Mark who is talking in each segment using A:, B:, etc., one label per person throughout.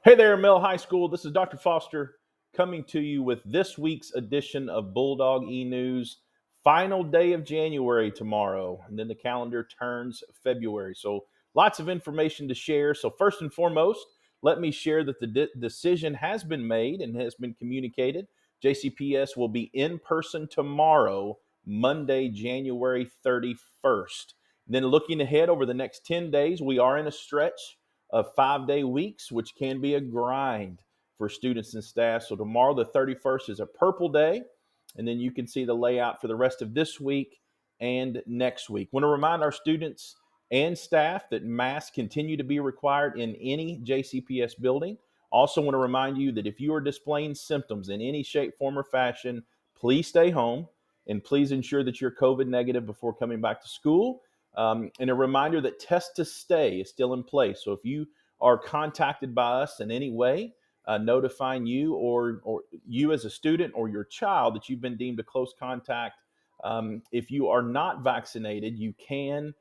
A: Hey there, Mill High School. This is Dr. Foster coming to you with this week's edition of Bulldog eNews. Final day of January tomorrow, and then the calendar turns February. So lots of information to share. So first and foremost, let me share that the decision has been made and has been communicated. JCPS will be in person tomorrow, Monday, January 31st. And then looking ahead over the next 10 days, we are in a stretch of 5-day weeks, which can be a grind for students and staff. So tomorrow, the 31st, is a purple day. And then you can see the layout for the rest of this week and next week. Want to remind our students and staff that masks continue to be required in any JCPS building. Also want to remind you that if you are displaying symptoms in any shape, form, or fashion, please stay home and please ensure that you're COVID negative before coming back to school. And a reminder that test to stay is still in place. So if you are contacted by us in any way, notifying you or you as a student or your child that you've been deemed a close contact, if you are not vaccinated, you can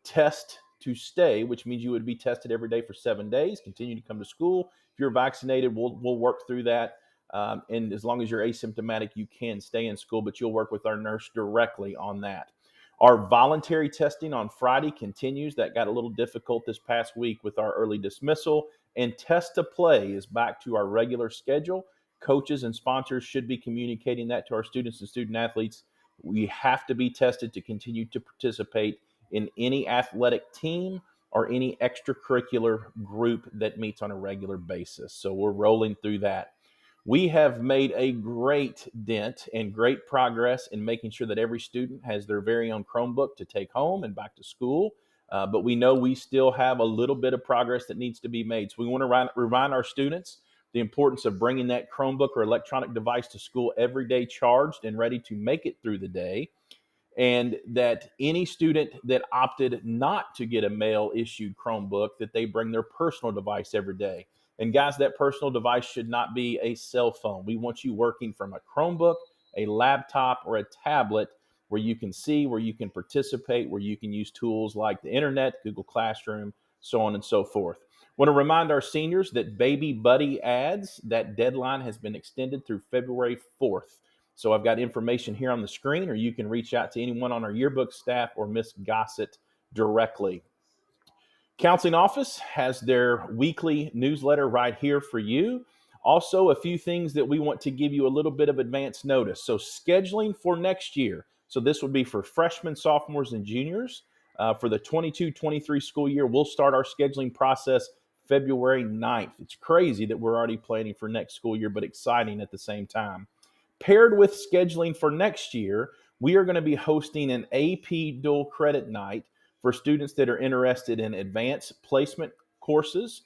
A: test to stay, which means you would be tested every day for 7 days, continue to come to school. If you're vaccinated, we'll work through that. And as long as you're asymptomatic, you can stay in school, but you'll work with our nurse directly on that. Our voluntary testing on Friday continues. That got a little difficult this past week with our early dismissal. And test to play is back to our regular schedule. Coaches and sponsors should be communicating that to our students and student athletes. We have to be tested to continue to participate in any athletic team or any extracurricular group that meets on a regular basis. So we're rolling through that. We have made a great dent and great progress in making sure that every student has their very own Chromebook to take home and back to school. But we know we still have a little bit of progress that needs to be made. So we want to remind our students the importance of bringing that Chromebook or electronic device to school every day charged and ready to make it through the day. And that any student that opted not to get a mail issued Chromebook, that they bring their personal device every day. And guys, that personal device should not be a cell phone. We want you working from a Chromebook, a laptop, or a tablet where you can see, where you can participate, where you can use tools like the internet, Google Classroom, so on and so forth. Want to remind our seniors that Baby Buddy ads, that deadline has been extended through February 4th. So I've got information here on the screen, or you can reach out to anyone on our yearbook staff or Miss Gossett directly. Counseling Office has their weekly newsletter right here for you. Also, a few things that we want to give you a little bit of advance notice. So scheduling for next year. So this would be for freshmen, sophomores, and juniors. For the 22-23 school year, we'll start our scheduling process February 9th. It's crazy that we're already planning for next school year, but exciting at the same time. Paired with scheduling for next year, we are going to be hosting an AP dual credit night for students that are interested in advanced placement courses,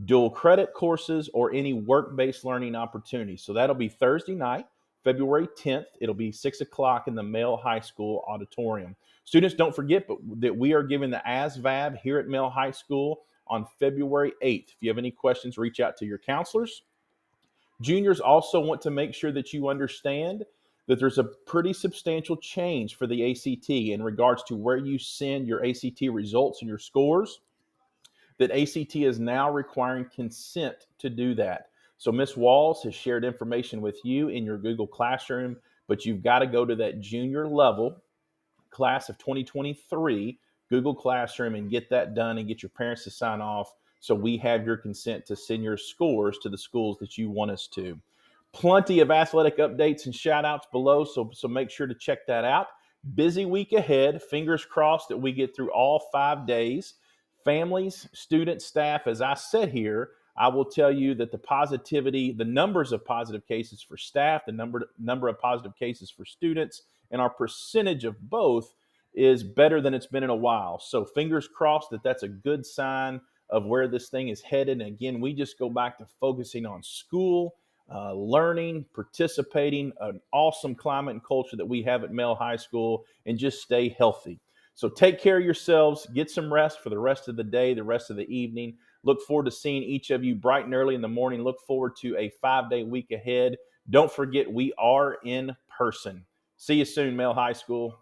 A: dual credit courses, or any work-based learning opportunities. So that'll be Thursday night, February 10th. It'll be 6 o'clock in the Male High School auditorium. Students, don't forget that we are giving the ASVAB here at Male High School on February 8th. If you have any questions, reach out to your counselors. Juniors also want to make sure that you understand that there's a pretty substantial change for the ACT in regards to where you send your ACT results and your scores, that ACT is now requiring consent to do that. So Ms. Walls has shared information with you in your Google Classroom, but you've got to go to that junior level class of 2023 Google Classroom and get that done and get your parents to sign off so we have your consent to send your scores to the schools that you want us to. Plenty of athletic updates and shout outs below, so make sure to check that out. Busy week ahead. Fingers crossed that we get through all 5 days. Families, students, staff, as I sit here, I will tell you that the numbers of positive cases for staff, the number of positive cases for students, and our percentage of both is better than it's been in a while. So fingers crossed that that's a good sign of where this thing is headed. And again, we just go back to focusing on school, learning, participating, an awesome climate and culture that we have at Male High School, and just stay healthy. So take care of yourselves, get some rest for the rest of the day, the rest of the evening. Look forward to seeing each of you bright and early in the morning. Look forward to a 5-day week ahead. Don't forget, we are in person. See you soon, Male High School.